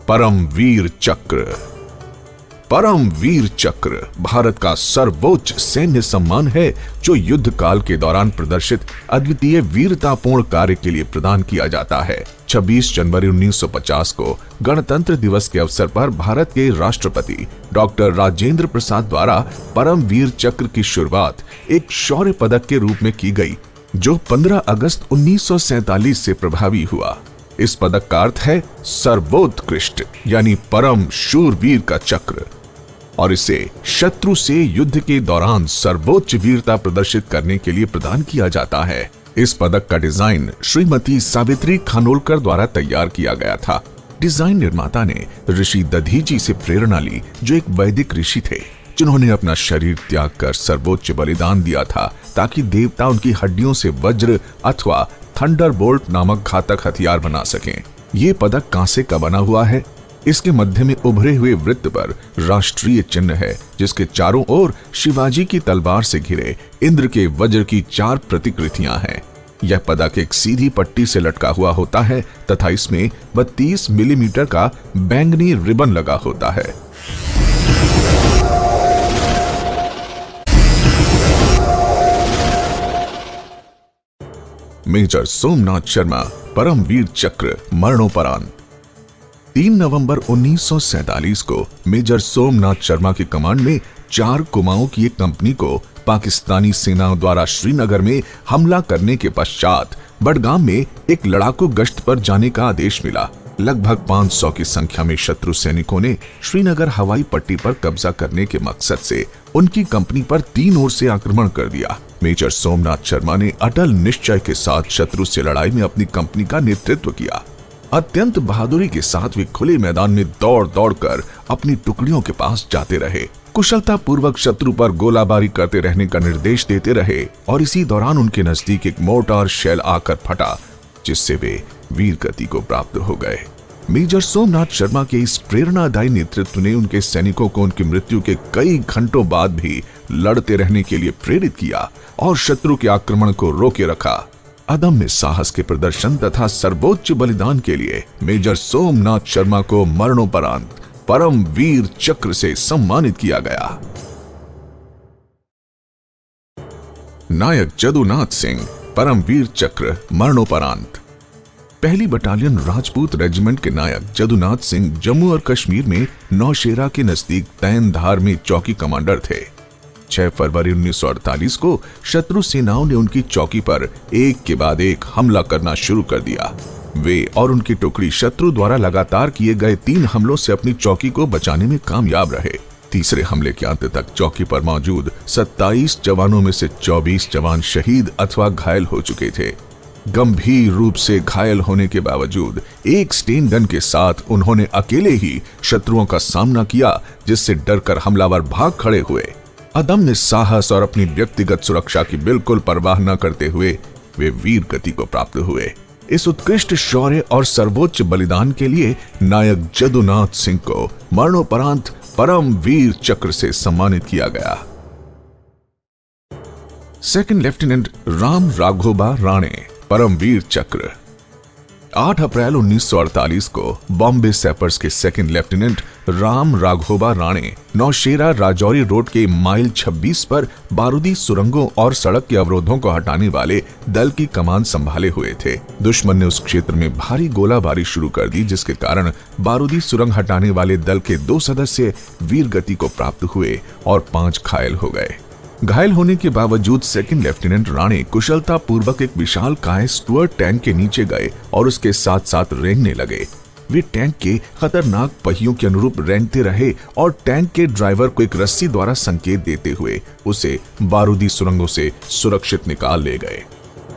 परमवीर चक्र। परमवीर चक्र भारत का सर्वोच्च सैन्य सम्मान है जो युद्ध काल के दौरान प्रदर्शित अद्वितीय वीरतापूर्ण कार्य के लिए प्रदान किया जाता है। 26 जनवरी 1950 को गणतंत्र दिवस के अवसर पर भारत के राष्ट्रपति डॉक्टर राजेंद्र प्रसाद द्वारा परमवीर चक्र की शुरुआत एक शौर्य पदक के रूप में की गई, जो 15 अगस्त 1947 से प्रभावी हुआ। इस पदक का अर्थ है सर्वोत्कृष्ट यानी परम शूरवीर का चक्र, और इसे शत्रु से युद्ध के दौरान सर्वोच्च वीरता प्रदर्शित करने के लिए प्रदान किया जाता है। इस पदक का डिजाइन श्रीमती सावित्री खानोलकर द्वारा तैयार किया गया था। डिजाइन निर्माता ने ऋषि दधीची से प्रेरणा ली, जो एक वैदिक ऋषि थे जिन्होंने अपना शरीर त्याग कर सर्वोच्च बलिदान दिया था ताकि देवता उनकी हड्डियों से वज्र अथवा थंडरबोल्ट नामक घातक हथियार बना सकें। ये पदक कांसे का बना हुआ है। इसके मध्य में उभरे हुए वृत्त पर राष्ट्रीय चिन्ह है, जिसके चारों ओर शिवाजी की तलवार से घिरे इंद्र के वज्र की 4 प्रतिकृतियां हैं। यह पदक एक सीधी पट्टी से लटका हुआ होता है तथा इसमें 32 मिलीमीटर का बैंगनी रिबन लगा होता है। मेजर सोमनाथ शर्मा परमवीर चक्र मरणोपरांत। 3 नवंबर 1947 को मेजर सोमनाथ शर्मा की कमांड में 4 कुमाऊं की एक कंपनी को पाकिस्तानी सेना द्वारा श्रीनगर में हमला करने के पश्चात बडगाम में एक लड़ाकू गश्त पर जाने का आदेश मिला। लगभग 500 की संख्या में शत्रु सैनिकों ने श्रीनगर हवाई पट्टी पर कब्जा करने के मकसद से उनकी कंपनी पर 3 ओर से आक्रमण कर दिया। मेजर सोमनाथ शर्मा ने अटल निश्चय के साथ शत्रु से लड़ाई में अपनी कंपनी का नेतृत्व किया। अत्यंत बहादुरी के साथ वे खुले मैदान में दौड़ दौड़ कर अपनी टुकड़ियों के पास जाते रहे, कुशलता पूर्वक शत्रु पर गोलाबारी करते रहने का निर्देश देते रहे, और इसी दौरान उनके नजदीक एक मोर्टार शेल आकर फटा, जिससे वे वीर गति को प्राप्त हो गए। मेजर सोमनाथ शर्मा के इस प्रेरणादायी नेतृत्व ने उनके सैनिकों को उनकी मृत्यु के कई घंटों बाद भी लड़ते रहने के लिए प्रेरित किया और शत्रु के आक्रमण को रोके रखा। अदम्य साहस के प्रदर्शन तथा सर्वोच्च बलिदान के लिए मेजर सोमनाथ शर्मा को मरणोपरांत परमवीर चक्र से सम्मानित किया गया। नायक जदुनाथ सिंह परमवीर चक्र मरणोपरांत। पहली बटालियन राजपूत रेजिमेंट के नायक जदुनाथ सिंह जम्मू और कश्मीर में नौशेरा के नजदीक तैनधार में चौकी कमांडर थे। 6 फरवरी 1948 को शत्रु सेनाओं ने उनकी चौकी पर एक के बाद एक हमला करना शुरू कर दिया। वे और उनकी टुकड़ी शत्रु द्वारा लगातार किए गए 3 हमलों से अपनी चौकी को बचाने में कामयाब रहे। तीसरे हमले के अंत तक चौकी पर मौजूद 27 जवानों में से 24 जवान शहीद अथवा घायल हो चुके थे। गंभीर रूप से घायल होने के बावजूद एक स्टेन गन के साथ उन्होंने अकेले ही शत्रुओं का सामना किया, जिससे डरकर हमलावर भाग खड़े हुए। अदम्य साहस और अपनी व्यक्तिगत सुरक्षा की बिल्कुल परवाह न करते हुए वे वीर गति को प्राप्त हुए। इस उत्कृष्ट शौर्य और सर्वोच्च बलिदान के लिए नायक जदुनाथ सिंह को मरणोपरांत परम वीर चक्र से सम्मानित किया गया। Second lieutenant Ram Raghoba Rane Param Vir Chakra. 8 अप्रैल 1948 को बॉम्बे सैपर्स के second lieutenant Ram Raghoba Rane Naushera Rajouri road के माइल 26 पर बारूदी सुरंगों और सड़क के अवरोधों को हटाने वाले दल की कमान संभाले हुए थे। दुश्मन ने उस क्षेत्र में भारी गोलाबारी शुरू कर दी, जिसके कारण बारूदी सुरंग हटाने वाले दल के 2 सदस्य वीर गति को प्राप्त हुए और 5 घायल हो गए। घायल होने के बावजूद सेकंड लेफ्टिनेंट राणे कुशलता पूर्वक एक विशाल काय स्टुअर्ट टैंक के नीचे गए और उसके साथ साथ रेंगने लगे। वे टैंक के खतरनाक पहियों के अनुरूप रेंगते रहे और टैंक के ड्राइवर को एक रस्सी द्वारा संकेत देते हुए उसे बारूदी सुरंगों से सुरक्षित निकाल ले गए।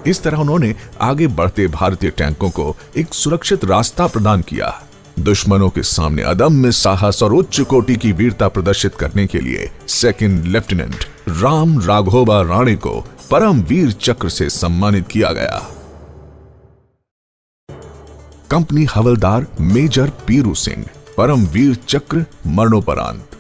इस तरह उन्होंने आगे बढ़ते भारतीय टैंकों को एक सुरक्षित रास्ता प्रदान किया। दुश्मनों के सामने अदम्य साहस और उच्च कोटि की वीरता प्रदर्शित करने के लिए सेकंड लेफ्टिनेंट राम राघोबा राणे को परमवीर चक्र से सम्मानित किया गया। कंपनी हवलदार मेजर पीरू सिंह परमवीर चक्र मरणोपरांत।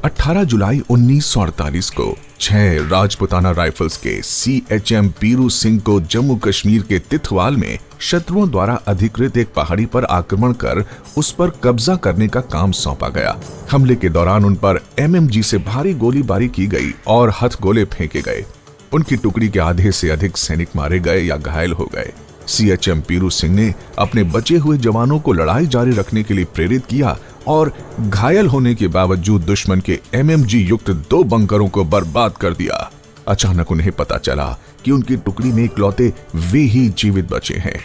18 जुलाई 1948 को 6 राजपुताना राइफल्स के CHM पीरू सिंह को जम्मू कश्मीर के तिथवाल में शत्रुओं द्वारा अधिकृत एक पहाड़ी पर आक्रमण कर उस पर कब्जा करने का काम सौंपा गया। हमले के दौरान उन पर एमएमजी से भारी गोलीबारी की गई और हथगोले फेंके गए। उनकी टुकड़ी के आधे से अधिक सैनिक मारे गए या घायल हो गए। सीएचएम पीरू सिंह ने अपने बचे हुए जवानों को लड़ाई जारी रखने के लिए प्रेरित किया और घायल होने के बावजूद दुश्मन के एमएमजी युक्त 2 बंकरों को बर्बाद कर दिया। अचानक उन्हें पता चला कि उनकी टुकड़ी में इकलौते वे ही जीवित बचे हैं।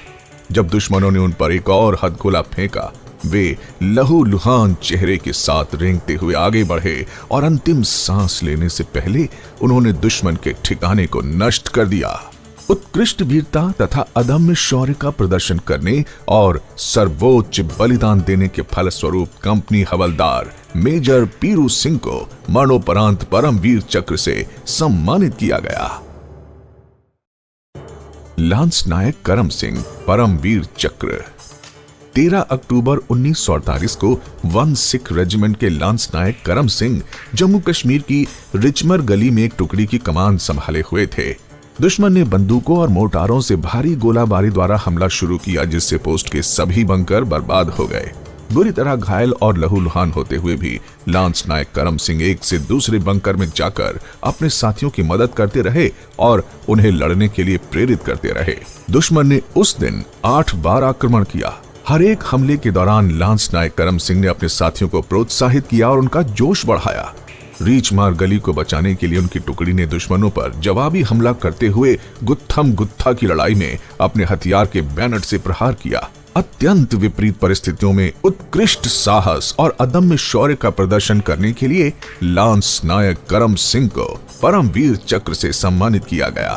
जब दुश्मनों ने उन पर एक और हथगोला फेंका, वे लहूलुहान चेहरे के साथ रेंगते हुए आगे बढ़े और अंतिम सांस लेने से पहले उन्होंने दुश्मन के ठिकाने को नष्ट कर दिया। उत्कृष्ट वीरता तथा अदम्य शौर्य का प्रदर्शन करने और सर्वोच्च बलिदान देने के फलस्वरूप कंपनी हवलदार मेजर पीरू सिंह को मरणोपरांत परमवीर चक्र से सम्मानित किया गया। लांस नायक करम सिंह परमवीर चक्र। 13 अक्टूबर 1948 को 1 सिख रेजिमेंट के लांस नायक करम सिंह जम्मू कश्मीर की रिचमर गली में एक टुकड़ी की कमान संभाले हुए थे। दुश्मन ने बंदूकों और मोर्टारों से भारी गोलाबारी द्वारा हमला शुरू किया, जिससे पोस्ट के सभी बंकर बर्बाद हो गए। बुरी तरह घायल और लहूलुहान होते हुए भी लांस नायक करम सिंह एक से दूसरे बंकर में जाकर अपने साथियों की मदद करते रहे और उन्हें लड़ने के लिए प्रेरित करते रहे। दुश्मन ने उस दिन 8 बार आक्रमण किया। हर एक हमले के दौरान लांस नायक करम सिंह ने अपने साथियों को प्रोत्साहित किया और उनका जोश बढ़ाया। रीचमार गली को बचाने के लिए उनकी टुकड़ी ने दुश्मनों पर जवाबी हमला करते हुए गुत्थम गुत्था की लड़ाई में अपने हथियार के बैनट से प्रहार किया। अत्यंत विपरीत परिस्थितियों में उत्कृष्ट साहस और अदम्य शौर्य का प्रदर्शन करने के लिए लांस नायक करम सिंह को परमवीर चक्र से सम्मानित किया गया।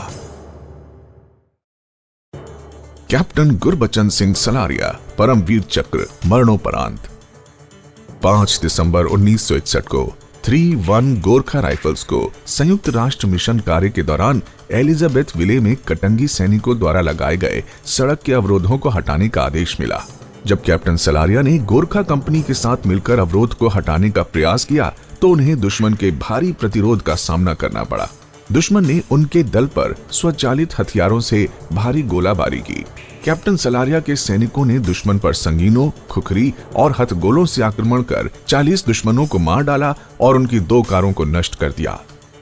कैप्टन गुरबचन सिंह सलारिया परमवीर चक्र मरणोपरांत। 5 दिसंबर 1961 को 3-1 गोरखा राइफल्स को संयुक्त राष्ट्र मिशन कार्य के दौरान एलिजाबेथ विले में कटंगी सैनिकों द्वारा लगाए गए सड़क के अवरोधों को हटाने का आदेश मिला। जब कैप्टन सलारिया ने गोरखा कंपनी के साथ मिलकर अवरोध को हटाने का प्रयास किया तो उन्हें दुश्मन के भारी प्रतिरोध का सामना करना पड़ा। दुश्मन ने उनके दल पर स्वचालित हथियारों से भारी गोलाबारी की। कैप्टन सलारिया के सैनिकों ने दुश्मन पर संगीनों, खुखरी और हथगोलों से आक्रमण कर 40 दुश्मनों को मार डाला और उनकी 2 कारों को नष्ट कर दिया।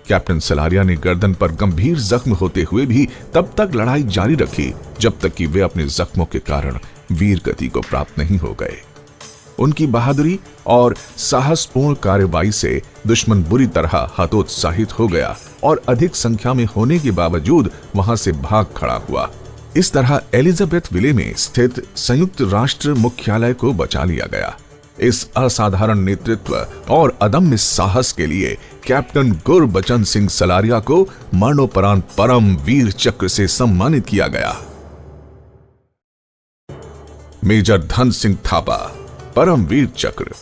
कैप्टन सलारिया ने गर्दन पर गंभीर जख्म होते हुए भी तब तक लड़ाई जारी रखी जब तक कि वे अपने जख्मों के कारण वीर गति को प्राप्त नहीं हो गए। उनकी बहादुरी और साहसपूर्ण कार्रवाई से दुश्मन बुरी तरह हतोत्साहित हो गया और अधिक संख्या में होने के बावजूद वहां से भाग खड़ा हुआ। इस तरह एलिजाबेथ विले में स्थित संयुक्त राष्ट्र मुख्यालय को बचा लिया गया। इस असाधारण नेतृत्व और अदम्य साहस के लिए कैप्टन गुरबचन सिंह सलारिया को मरणोपरांत परम वीर चक्र से सम्मानित किया गया। मेजर धन सिंह थापा परमवीर चक्र।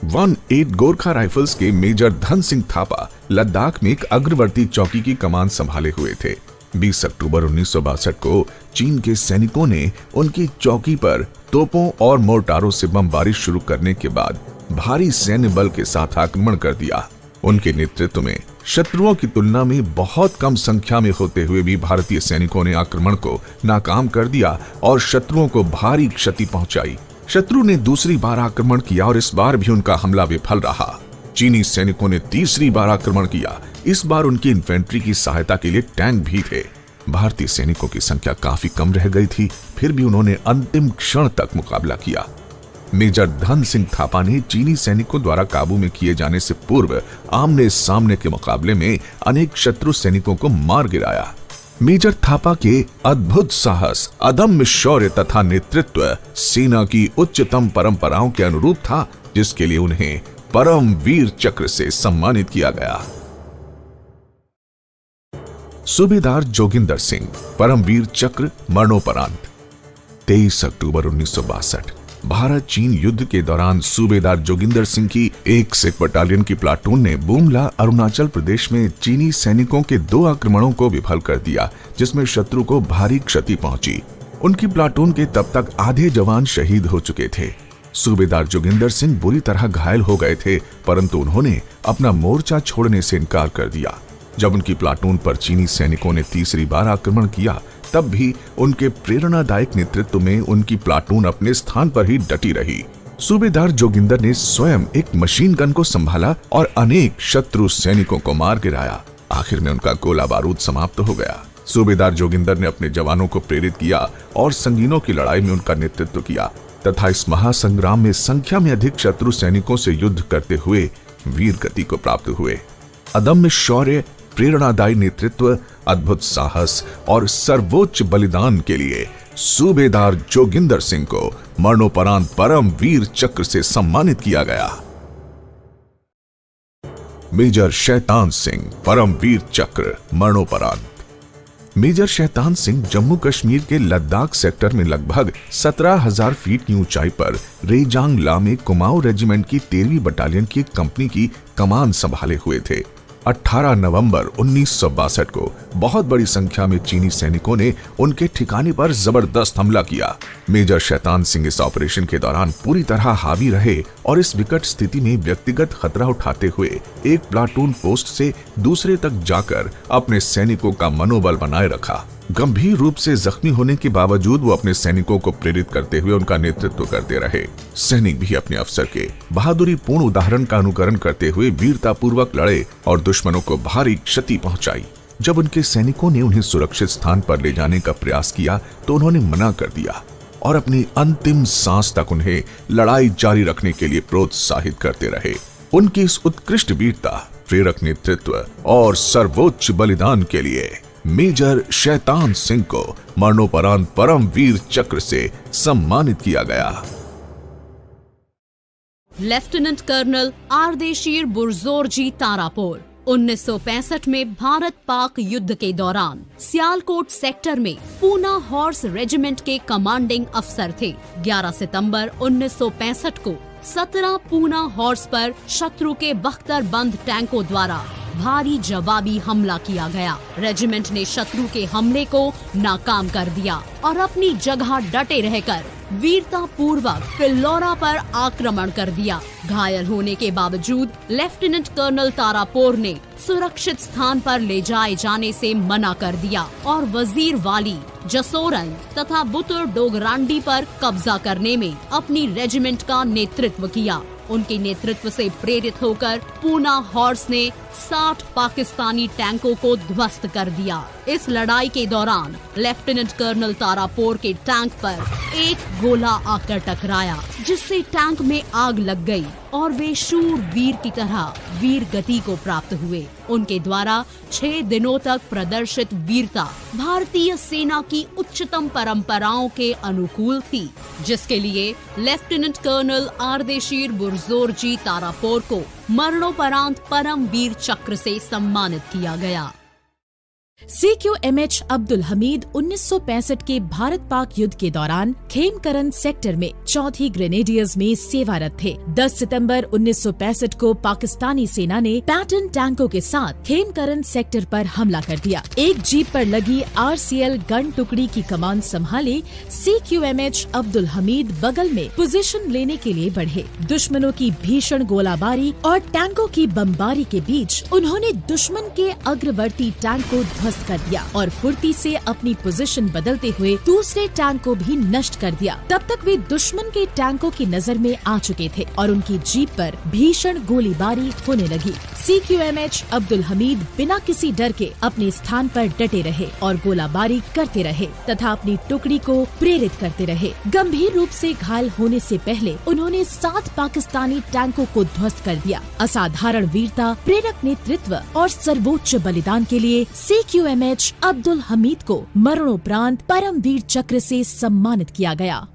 1-8 गोरखा राइफल्स के मेजर धन सिंह थापा लद्दाख में एक अग्रवर्ती चौकी की कमान संभाले हुए थे। 20 अक्टूबर 1962 को चीन के सैनिकों ने उनकी चौकी पर तोपों और मोर्टारों से बमबारी शुरू करने के बाद भारी सैन्य बल के साथ आक्रमण कर दिया। उनके नेतृत्व में शत्रुओं की तुलना में बहुत कम संख्या में होते हुए भी भारतीय सैनिकों ने आक्रमण को नाकाम कर दिया और शत्रुओं को भारी क्षति पहुंचाई। शत्रु ने दूसरी बार आक्रमण किया और इस बार भी उनका हमला विफल रहा। चीनी सैनिकों ने तीसरी बार आक्रमण किया। इस बार उनकी इन्फेंट्री की सहायता के लिए टैंक भी थे। भारतीय सैनिकों की संख्या काफी कम रह गई थी, फिर भी उन्होंने अंतिम क्षण तक मुकाबला किया। मेजर धन सिंह थापा ने चीनी सैनिकों द्वारा काबू में किए जाने से पूर्व आमने सामने के मुकाबले में अनेक शत्रु सैनिकों को मार गिराया। मेजर थापा के अद्भुत साहस, अदम्य शौर्य तथा नेतृत्व सेना की उच्चतम परंपराओं के अनुरूप था, जिसके लिए उन्हें परम वीर चक्र से सम्मानित किया गया। सूबेदार जोगिंदर सिंह परमवीर चक्र मरणोपरांत। 23 अक्टूबर 1962 भारत चीन युद्ध के दौरान सूबेदार जोगिंदर सिंह की एक सिख बटालियन की प्लाटून ने बुमला अरुणाचल प्रदेश में चीनी सैनिकों के 2 आक्रमणों को विफल कर दिया, जिसमें शत्रु को भारी क्षति पहुंची। उनकी प्लाटून के तब तक आधे जवान शहीद हो चुके थे। सूबेदार जोगिंदर सिंह बुरी तरह घायल हो गए थे, परंतु उन्होंने अपना मोर्चा छोड़ने से इनकार कर दिया। जब उनकी प्लाटून पर चीनी सैनिकों ने तीसरी बार आक्रमण किया, तब भी उनके प्रेरणादायक नेतृत्व में उनकी प्लाटून अपने स्थान पर ही डटी रही। सूबेदार जोगिंदर ने स्वयं एक मशीन गन को संभाला और अनेक शत्रु सैनिकों को मार गिराया। आखिर में उनका गोला बारूद समाप्त हो गया। सूबेदार जोगिंदर ने अपने जवानों को प्रेरित किया और संगीनों की लड़ाई में उनका नेतृत्व किया तथा इस महासंग्राम में संख्या में अधिक शत्रु सैनिकों से युद्ध करते हुए वीर गति को प्राप्त हुए। अदम्य शौर्य, प्रेरणादायी नेतृत्व, अद्भुत साहस और सर्वोच्च बलिदान के लिए सूबेदार जोगिंदर सिंह को मरणोपरांत परम वीर चक्र से सम्मानित किया गया। मेजर शैतान सिंह, परम वीर चक्र, मरणोपरांत। मेजर शैतान सिंह जम्मू कश्मीर के लद्दाख सेक्टर में लगभग 17,000 फीट की ऊंचाई पर रेजांग ला में कुमाऊं रेजिमेंट की 13वीं बटालियन की एक कंपनी की कमान संभाले हुए थे। 18 नवंबर 1962 को बहुत बड़ी संख्या में चीनी सैनिकों ने उनके ठिकाने पर जबरदस्त हमला किया। मेजर शैतान सिंह इस ऑपरेशन के दौरान पूरी तरह हावी रहे और इस विकट स्थिति में व्यक्तिगत खतरा उठाते हुए एक प्लाटून पोस्ट से दूसरे तक जाकर अपने सैनिकों का मनोबल बनाए रखा। गंभीर रूप से जख्मी होने के बावजूद वो अपने सैनिकों को प्रेरित करते हुए उनका नेतृत्व करते रहे। सैनिक भी अपने अफसर के बहादुरी पूर्ण उदाहरण का अनुकरण करते हुए वीरता पूर्वक लड़े और दुश्मनों को भारी क्षति पहुंचाई। जब उनके सैनिकों ने उन्हें सुरक्षित स्थान पर ले जाने का प्रयास किया तो उन्होंने मना कर दिया और अपनी अंतिम सांस तक उन्हें लड़ाई जारी रखने के लिए प्रोत्साहित करते रहे। उनकी इस उत्कृष्ट वीरता, प्रेरक नेतृत्व और सर्वोच्च बलिदान के लिए मेजर शैतान सिंह को मरणोपरांत परम वीर चक्र से सम्मानित किया गया। लेफ्टिनेंट कर्नल आर्देशीर बुरजोरजी तारापोर 1965 में भारत पाक युद्ध के दौरान सियालकोट सेक्टर में पूना हॉर्स रेजिमेंट के कमांडिंग अफसर थे। 11 सितंबर 1965 को 17 पूना हॉर्स पर शत्रु के बख्तरबंद टैंकों द्वारा भारी जवाबी हमला किया गया। रेजिमेंट ने शत्रु के हमले को नाकाम कर दिया और अपनी जगह डटे रहकर वीरता पूर्वक फिल्लौरा पर आक्रमण कर दिया। घायल होने के बावजूद लेफ्टिनेंट कर्नल तारापोर ने सुरक्षित स्थान पर ले जाए जाने से मना कर दिया और वजीर वाली, जसोरन तथा बुतुर डोगरांडी पर कब्जा करने में अपनी रेजिमेंट का नेतृत्व किया। उनके नेतृत्व से प्रेरित होकर पूना हॉर्स ने 60 पाकिस्तानी टैंकों को ध्वस्त कर दिया। इस लड़ाई के दौरान लेफ्टिनेंट कर्नल तारापोर के टैंक पर एक गोला आकर टकराया, जिससे टैंक में आग लग गई और वे शूर वीर की तरह वीर गति को प्राप्त हुए। उनके द्वारा 6 दिनों तक प्रदर्शित वीरता भारतीय सेना की उच्चतम परंपराओं के अनुकूल थी, जिसके लिए लेफ्टिनेंट कर्नल आर्देशीर बुरजोरजी तारापोर को मरणोपरांत परम वीर चक्र से सम्मानित किया गया। CQMH अब्दुल हमीद 1965 के भारत पाक युद्ध के दौरान खेमकरन सेक्टर में 4थी ग्रेनेडियर्स में सेवारत थे। 10 सितंबर 1965 को पाकिस्तानी सेना ने पैटर्न टैंकों के साथ खेमकरन सेक्टर पर हमला कर दिया। एक जीप पर लगी RCL गन टुकड़ी की कमान संभाले CQMH अब्दुल हमीद बगल में पोजीशन लेने के लिए बढ़े। दुश्मनों की भीषण गोलाबारी और टैंकों की बमबारी के बीच उन्होंने दुश्मन के अग्रवर्ती टैंक को ध्वस्त कर दिया और फुर्ती से अपनी पोजीशन बदलते हुए दूसरे टैंक को भी नष्ट कर दिया। तब तक वे दुश्मन के टैंकों की नजर में आ चुके थे और उनकी जीप पर भीषण गोलीबारी होने लगी। CQMH अब्दुल हमीद बिना किसी डर के अपने स्थान पर डटे रहे और गोलाबारी करते रहे तथा अपनी टुकड़ी को प्रेरित करते रहे। गंभीर रूप से घायल होने से पहले उन्होंने 7 पाकिस्तानी टैंकों को ध्वस्त कर दिया। असाधारण वीरता, प्रेरक नेतृत्व और सर्वोच्च बलिदान के लिए CQMH अब्दुल हमीद को मरणोपरांत परम वीर चक्र से सम्मानित किया गया।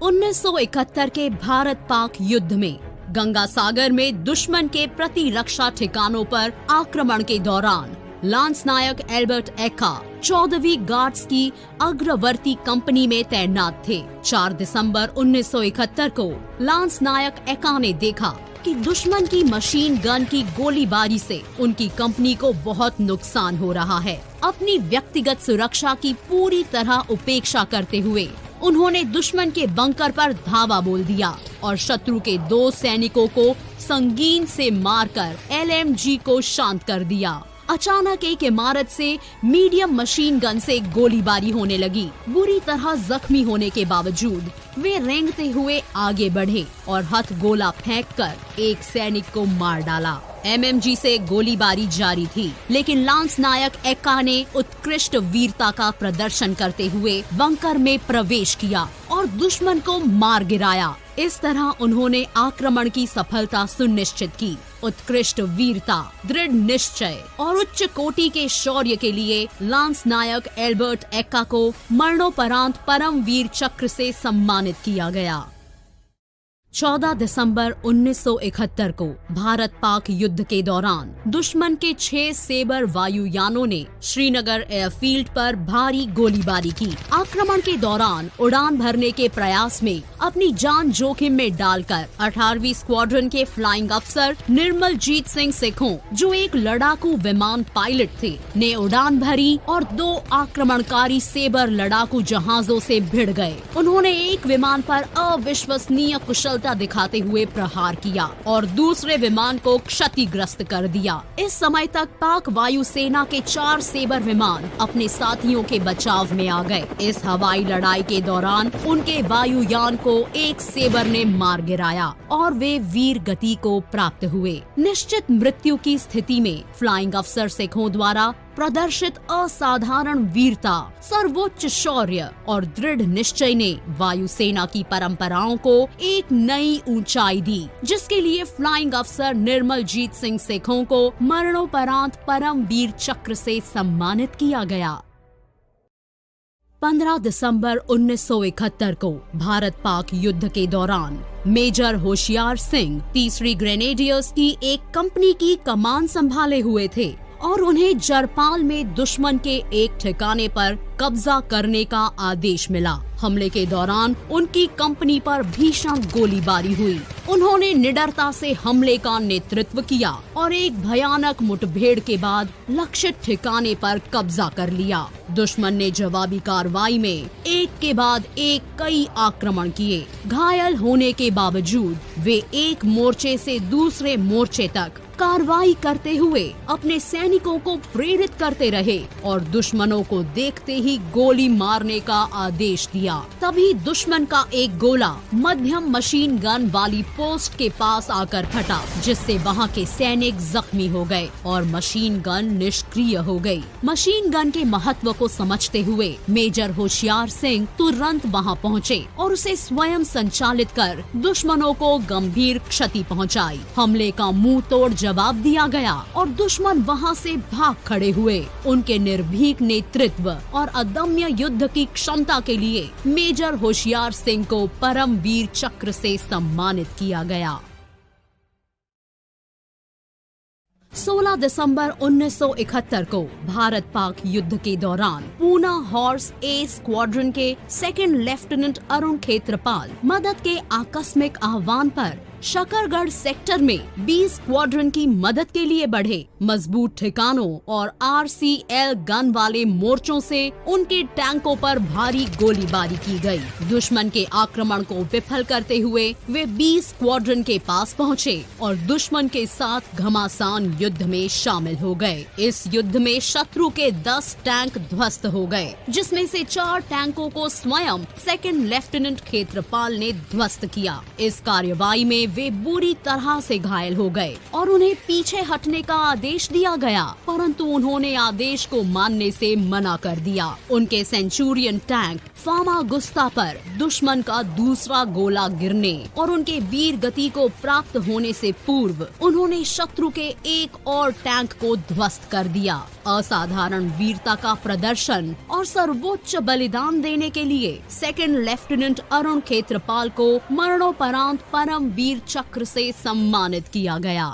1971 के भारत पाक युद्ध में गंगा सागर में दुश्मन के प्रतिरक्षा ठिकानों पर आक्रमण के दौरान लांस नायक एल्बर्ट एका 14वीं गार्ड्स की अग्रवर्ती कंपनी में तैनात थे। 4 दिसंबर 1971 को लांस नायक एका ने देखा कि दुश्मन की मशीन गन की गोलीबारी से उनकी कंपनी को बहुत नुकसान हो रहा है। अपनी व्यक्तिगत सुरक्षा की पूरी तरह उपेक्षा करते हुए उन्होंने दुश्मन के बंकर पर धावा बोल दिया और शत्रु के 2 सैनिकों को संगीन से मारकर LMG को शांत कर दिया। अचानक एक इमारत से मीडियम मशीन गन से गोलीबारी होने लगी। बुरी तरह जख्मी होने के बावजूद वे रेंगते हुए आगे बढ़े और हथगोला फेंककर एक सैनिक को मार डाला। MMG से गोलीबारी जारी थी, लेकिन लांस नायक एक्का ने उत्कृष्ट वीरता का प्रदर्शन करते हुए बंकर में प्रवेश किया और दुश्मन को मार गिराया। इस तरह उन्होंने आक्रमण की सफलता सुनिश्चित की। उत्कृष्ट वीरता, दृढ़ निश्चय और उच्च कोटि के शौर्य के लिए लांस नायक एल्बर्ट एक्का को मरणोपरांत परम वीर चक्र से सम्मानित किया गया। 14 दिसंबर 1971 को भारत पाक युद्ध के दौरान दुश्मन के 6 सेबर वायुयानों ने श्रीनगर एयरफील्ड पर भारी गोलीबारी की। आक्रमण के दौरान उड़ान भरने के प्रयास में अपनी जान जोखिम में डालकर 18वीं स्क्वाड्रन के फ्लाइंग अफसर निर्मलजीत सिंह सेखों, जो एक लड़ाकू विमान पायलट थे, ने उड़ान भरी और 2 आक्रमणकारी सेबर लड़ाकू जहाजों से भिड़ गए। उन्होंने एक विमान पर अविश्वसनीय कुशल दिखाते हुए प्रहार किया और दूसरे विमान को क्षतिग्रस्त कर दिया। इस समय तक पाक वायुसेना के 4 सेबर विमान अपने साथियों के बचाव में आ गए। इस हवाई लड़ाई के दौरान उनके वायुयान को एक सेबर ने मार गिराया और वे वीर गति को प्राप्त हुए। निश्चित मृत्यु की स्थिति में फ्लाइंग अफसर सेखों द्वारा प्रदर्शित असाधारण वीरता, सर्वोच्च शौर्य और दृढ़ निश्चय ने वायुसेना की परंपराओं को एक नई ऊंचाई दी, जिसके लिए फ्लाइंग अफसर निर्मलजीत सिंह सेखों को मरणोपरांत परम वीर चक्र से सम्मानित किया गया। 15 दिसंबर 1971 को भारत पाक युद्ध के दौरान मेजर होशियार सिंह 3री ग्रेनेडियर्स की एक कंपनी की कमान संभाले हुए थे और उन्हें जरपाल में दुश्मन के एक ठिकाने पर कब्जा करने का आदेश मिला। हमले के दौरान उनकी कंपनी पर भीषण गोलीबारी हुई। उन्होंने निडरता से हमले का नेतृत्व किया और एक भयानक मुठभेड़ के बाद लक्षित ठिकाने पर कब्जा कर लिया। दुश्मन ने जवाबी कार्रवाई में एक के बाद एक कई आक्रमण किए। घायल होने के बावजूद वे एक मोर्चे से दूसरे मोर्चे तक कार्रवाई करते हुए अपने सैनिकों को प्रेरित करते रहे और दुश्मनों को देखते ही गोली मारने का आदेश दिया। तभी दुश्मन का एक गोला मध्यम मशीन गन वाली पोस्ट के पास आकर फटा, जिससे वहां के सैनिक जख्मी हो गए और मशीन गन निष्क्रिय हो गई। मशीन गन के महत्व को समझते हुए मेजर होशियार सिंह तुरंत वहां पहुंचे और उसे स्वयं संचालित कर दुश्मनों को गंभीर क्षति पहुंचाई। हमले का मुंह तोड़ जवाब दिया गया और दुश्मन वहां से भाग खड़े हुए। उनके निर्भीक नेतृत्व और अदम्य युद्ध की क्षमता के लिए मेजर होशियार सिंह को परम वीर चक्र से सम्मानित किया गया। 16 दिसंबर 1971 को भारत पाक युद्ध के दौरान पूना हॉर्स ए स्क्वाड्रन के 2nd लेफ्टिनेंट अरुण खेत्रपाल मदद के आकस्मिक आह्वान पर शकरगढ़ सेक्टर में 20 स्क्वाड्रन की मदद के लिए बढ़े। मजबूत ठिकानों और RCL गन वाले मोर्चों से उनके टैंकों पर भारी गोलीबारी की गई। दुश्मन के आक्रमण को विफल करते हुए वे 20 स्क्वाड्रन के पास पहुंचे और दुश्मन के साथ घमासान युद्ध में शामिल हो गए। इस युद्ध में शत्रु के 10 टैंक ध्वस्त हो गए, जिसमें से 4 टैंकों को स्वयं 2nd लेफ्टिनेंट खेत्रपाल ने ध्वस्त किया। इस कार्यवाही में वे बुरी तरह से घायल हो गए और उन्हें पीछे हटने का आदेश दिया गया, परंतु उन्होंने आदेश को मानने से मना कर दिया। उनके सेंचुरियन टैंक फामागुस्ता पर दुश्मन का दूसरा गोला गिरने और उनके वीर गति को प्राप्त होने से पूर्व उन्होंने शत्रु के एक और टैंक को ध्वस्त कर दिया। असाधारण वीरता का प्रदर्शन और सर्वोच्च बलिदान देने के लिए 2nd लेफ्टिनेंट अरुण खेत्रपाल को मरणोपरांत परम वीर चक्र से सम्मानित किया गया।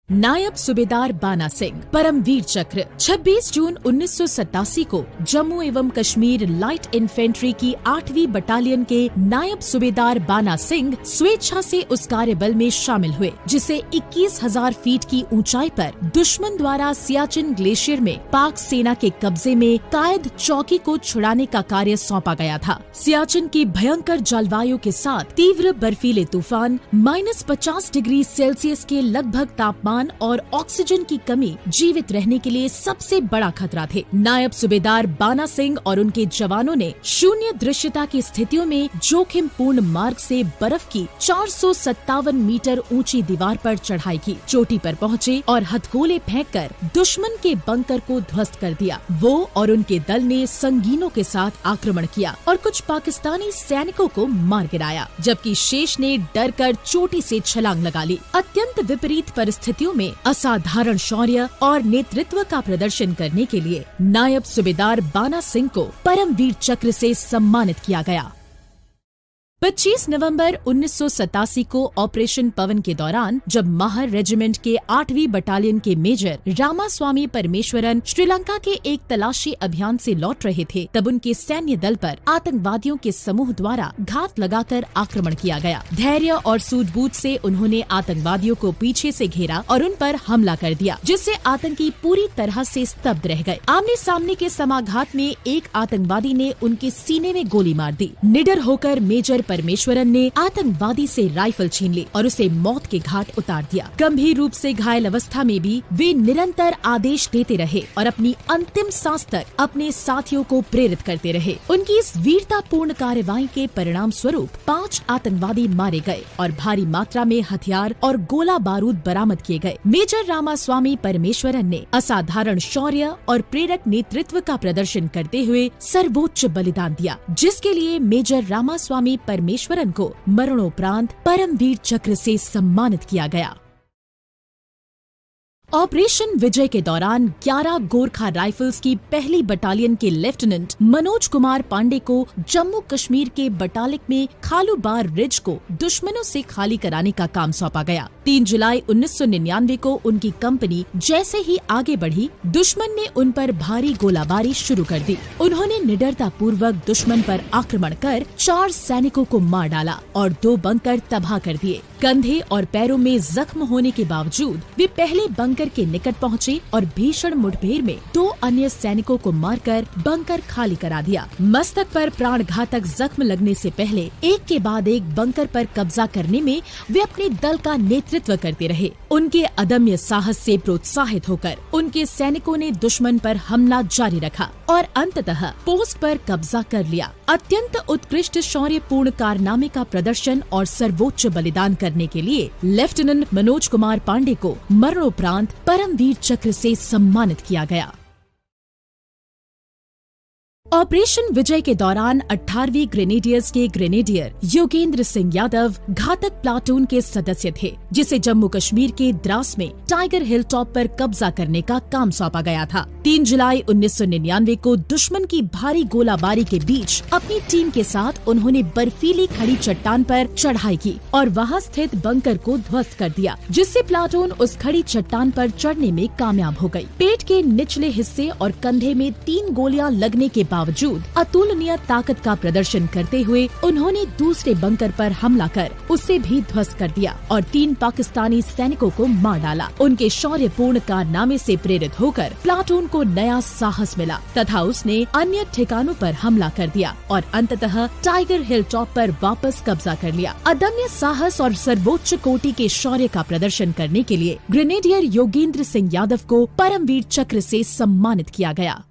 नायब सूबेदार बाना सिंह परमवीर चक्र 26 जून 1987 को जम्मू एवं कश्मीर लाइट इन्फेंट्री की 8वीं बटालियन के नायब सूबेदार बाना सिंह स्वेच्छा से उस कार्यबल में शामिल हुए, जिसे 21,000 फीट की ऊंचाई पर दुश्मन द्वारा सियाचिन ग्लेशियर में पाक सेना के कब्जे में कायद चौकी को छुड़ाने का कार्य सौंपा गया था। सियाचिन की भयंकर जलवायु के साथ तीव्र बर्फीले तूफान, -50 डिग्री सेल्सियस के लगभग तापमान और ऑक्सीजन की कमी जीवित रहने के लिए सबसे बड़ा खतरा थे। नायब सूबेदार बाना सिंह और उनके जवानों ने शून्य दृश्यता की स्थितियों में जोखिम पूर्ण मार्ग से बर्फ की 457 मीटर ऊंची दीवार पर चढ़ाई की, चोटी पर पहुँचे और हथगोले फेंककर दुश्मन के बंकर को ध्वस्त कर दिया। वो और उनके दल ने संगीनों के साथ आक्रमण किया और कुछ पाकिस्तानी सैनिकों को मार गिराया, जबकि शेष ने डर कर चोटी से छलांग लगा ली। अत्यंत विपरीत परिस्थितियों में असाधारण शौर्य और नेतृत्व का प्रदर्शन करने के लिए नायब सूबेदार बाना सिंह को परमवीर चक्र से सम्मानित किया गया। 25 नवंबर 1987 को ऑपरेशन पवन के दौरान जब महार रेजिमेंट के 8वीं बटालियन के मेजर रामास्वामी परमेश्वरन श्रीलंका के एक तलाशी अभियान से लौट रहे थे, तब उनके सैन्य दल पर आतंकवादियों के समूह द्वारा घात लगाकर आक्रमण किया गया। धैर्य और सूझबूझ से उन्होंने आतंकवादियों को पीछे से घेरा और उन पर हमला कर दिया, जिससे आतंकी पूरी तरह से स्तब्ध रह गए। आमने सामने के समाघात में एक आतंकवादी ने उनके सीने में गोली मार दी। निडर होकर मेजर परमेश्वरन ने आतंकवादी से राइफल छीन ली और उसे मौत के घाट उतार दिया। गंभीर रूप से घायल अवस्था में भी वे निरंतर आदेश देते रहे और अपनी अंतिम सांस तक अपने साथियों को प्रेरित करते रहे। उनकी इस वीरतापूर्ण कार्रवाई के परिणाम स्वरूप 5 आतंकवादी मारे गए और भारी मात्रा में हथियार और गोला बारूद बरामद किए गए। मेजर रामास्वामी परमेश्वरन ने असाधारण शौर्य और प्रेरक नेतृत्व का प्रदर्शन करते हुए सर्वोच्च बलिदान दिया, जिसके लिए मेजर रामास्वामी परमेश्वरन को मरणोपरांत परमवीर चक्र से सम्मानित किया गया। ऑपरेशन विजय के दौरान 11 गोरखा राइफल्स की पहली बटालियन के लेफ्टिनेंट मनोज कुमार पांडे को जम्मू कश्मीर के बटालिक में खालूबार रिज को दुश्मनों से खाली कराने का काम सौंपा गया। 3 जुलाई 1999 को उनकी कंपनी जैसे ही आगे बढ़ी, दुश्मन ने उन पर भारी गोलाबारी शुरू कर दी। उन्होंने निडरता पूर्वक दुश्मन पर आक्रमण कर 4 सैनिकों को मार डाला और 2 बंकर तबाह कर दिए। कंधे और पैरों में जख्म होने के बावजूद वे पहले बंकर के निकट पहुंचे और भीषण मुठभेड़ में 2 अन्य सैनिकों को मारकर बंकर खाली करा दिया। मस्तक पर प्राणघातक जख्म लगने से पहले एक के बाद एक बंकर पर कब्जा करने में वे अपने दल का नेतृत्व करते रहे। उनके अदम्य साहस से प्रोत्साहित होकर उनके सैनिकों ने दुश्मन पर हमला जारी रखा और अंततः पोस्ट पर कब्जा कर लिया। अत्यंत उत्कृष्ट शौर्यपूर्ण कारनामे का प्रदर्शन और सर्वोच्च बलिदान करने के लिए लेफ्टिनेंट मनोज कुमार पांडे को मरणोपरांत परमवीर चक्र से सम्मानित किया गया। ऑपरेशन विजय के दौरान 18वीं ग्रेनेडियर्स के ग्रेनेडियर योगेंद्र सिंह यादव घातक प्लाटून के सदस्य थे, जिसे जम्मू कश्मीर के द्रास में टाइगर हिल टॉप पर कब्जा करने का काम सौंपा गया था। 3 जुलाई 1999 को दुश्मन की भारी गोलाबारी के बीच अपनी टीम के साथ उन्होंने बर्फीली खड़ी चट्टान पर चढ़ाई की और वहां स्थित बंकर को ध्वस्त कर दिया, जिससे प्लाटून उस खड़ी चट्टान पर चढ़ने में कामयाब हो गई। पेट के निचले हिस्से और कंधे में 3 गोलियां लगने के बावजूद अतुलनीय ताकत का प्रदर्शन करते हुए उन्होंने दूसरे बंकर पर हमला कर उसे भी ध्वस्त कर दिया और 3 पाकिस्तानी सैनिकों को मार डाला। उनके शौर्यपूर्ण कारनामे से प्रेरित होकर प्लाटून को नया साहस मिला तथा उसने अन्य ठिकानों पर हमला कर दिया और अंततः टाइगर हिल टॉप पर वापस कब्जा कर लिया। अदम्य साहस और सर्वोच्च कोटि के शौर्य का प्रदर्शन करने के लिए ग्रेनेडियर योगेंद्र सिंह यादव को परमवीर चक्र से सम्मानित किया गया।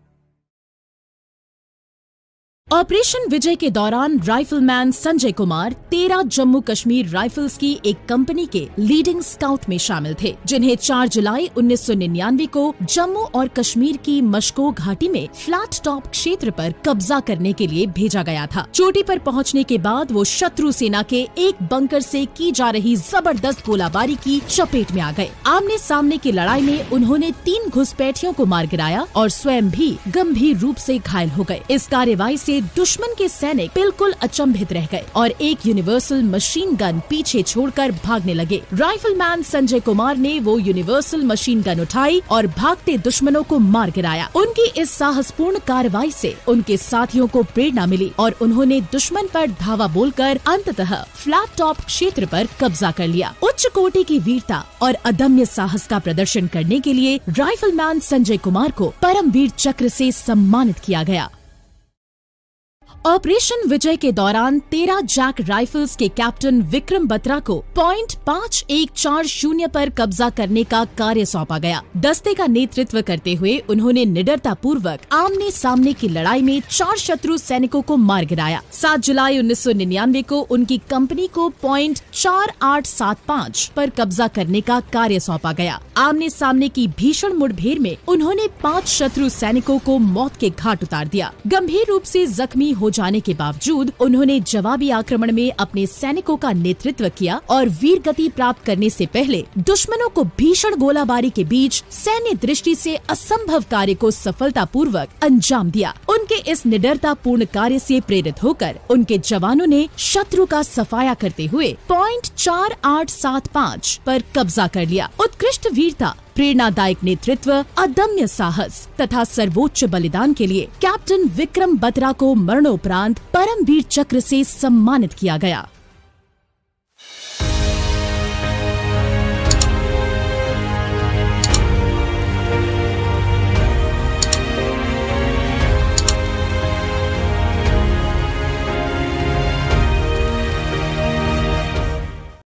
ऑपरेशन विजय के दौरान राइफलमैन संजय कुमार 13 जम्मू कश्मीर राइफल्स की एक कंपनी के लीडिंग स्काउट में शामिल थे, जिन्हें 4 जुलाई 1999 को जम्मू और कश्मीर की मशको घाटी में फ्लैट टॉप क्षेत्र पर कब्जा करने के लिए भेजा गया था। चोटी पर पहुंचने के बाद वो शत्रु सेना के एक बंकर से की जा रही जबरदस्त गोलाबारी की चपेट में आ गए। आमने सामने की लड़ाई में उन्होंने 3 घुसपैठियों को मार गिराया और स्वयं भी गंभीर रूप से घायल हो गए। इस कार्रवाई से दुश्मन के सैनिक बिल्कुल अचंभित रह गए और एक यूनिवर्सल मशीन गन पीछे छोड़कर भागने लगे। राइफलमैन संजय कुमार ने वो यूनिवर्सल मशीन गन उठाई और भागते दुश्मनों को मार गिराया। उनकी इस साहसपूर्ण कार्रवाई से उनके साथियों को प्रेरणा मिली और उन्होंने दुश्मन पर धावा बोलकर अंततः फ्लैट टॉप क्षेत्र पर कब्जा कर लिया। उच्च कोटि की वीरता और अदम्य साहस का प्रदर्शन करने के लिए राइफलमैन संजय कुमार को परमवीर चक्र से सम्मानित किया गया। ऑपरेशन विजय के दौरान 13 जैक राइफल्स के कैप्टन विक्रम बत्रा को पॉइंट 5140 पर कब्जा करने का कार्य सौंपा गया। दस्ते का नेतृत्व करते हुए उन्होंने निडरता पूर्वक आमने सामने की लड़ाई में 4 शत्रु सैनिकों को मार गिराया। 7 जुलाई 1999 को उनकी कंपनी को पॉइंट 4875 पर कब्जा करने का कार्य सौंपा गया। आमने सामने की भीषण मुठभेड़ में उन्होंने 5 शत्रु सैनिकों को मौत के घाट उतार दिया। गंभीर रूप से जख्मी हो जाने के बावजूद उन्होंने जवाबी आक्रमण में अपने सैनिकों का नेतृत्व किया और वीर गति प्राप्त करने से पहले दुश्मनों को भीषण गोलाबारी के बीच सैन्य दृष्टि से असंभव कार्य को सफलतापूर्वक अंजाम दिया। उनके इस निडरता पूर्ण कार्य से प्रेरित होकर उनके जवानों ने शत्रु का सफाया करते हुए पॉइंट 4875 पर कब्जा कर लिया। उत्कृष्ट वीरता, प्रेरणादायक नेतृत्व, अदम्य साहस तथा सर्वोच्च बलिदान के लिए कैप्टन विक्रम बत्रा को मरणोपरांत परमवीर चक्र से सम्मानित किया गया।